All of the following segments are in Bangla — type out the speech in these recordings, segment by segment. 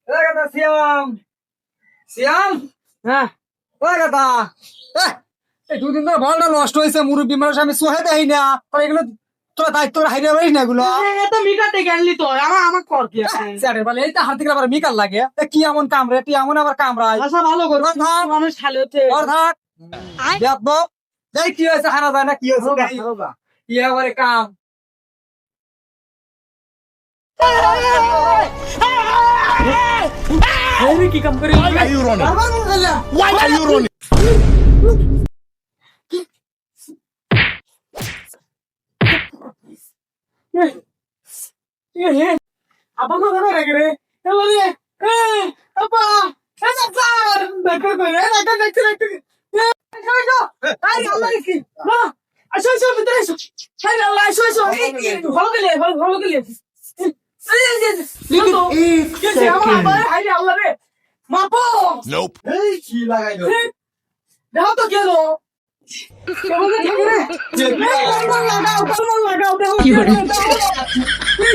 এ কথা সিয়াম সিয়াম হ্যাঁ ও কথা এই দুদিন ধরে ভালটা নষ্ট হয়েছে মুরব্বী মানুষ আমি সোহে দেই না আর এগুলো তোর দায়িত্ব হাইরে পারিস না এগুলো তো মিটাতে গেলি তো আমার কর কি আছে স্যার বলে এইটা হাত থেকে আবার মিকাল লাগে কি এমন কামড়ে তুই এমন আবার কামড়ায় আশা ভালো করো মানুষ খালি হচ্ছে থাক দেখবো দেখ কি হয়েছে হারা যায় না কি হয়েছে কি আবার কাম কি কাম করে Are you running? Why are you running? apa kok ada gede hello nih apa sir দেখো করে দেখো আই আল্লাহ কি না আসো আসো ভিতরে আসো হাই আল্লাহ আসো আসো ভালো গেলে হাই আল্লাহ রে মাপো Nope. এই কি লাগাইলো দেখো তো কেন কেমন থাকে কলম লাগাও দেখো কি করে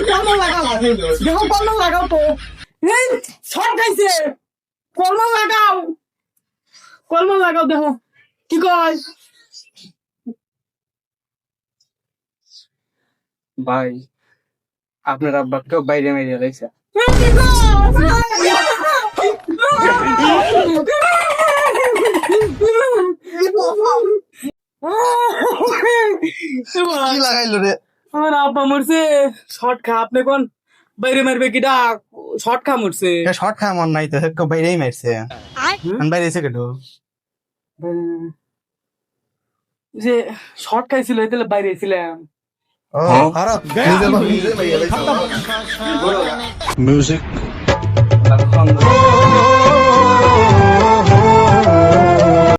কলম লাগাও দেখো কলম লাগাও তো এই শর্ট খাইছে কলম লাগাও দেখো কি কয় ভাই আপনার আব্বাকে বাইরে মেরে লাইছে কি লাগাইলো রে আমার আব্বা মরছে শর্ট খা আপনি কোন বাইরে মারবে কি ডাক শর্ট খা মরছে শর্ট খায় মন নাই তো বাইরেই মারছে বাইরে এসে কেটো যে শর্ট খাইছিল তাহলে বাইরে ছিলাম ও খারাপ Music.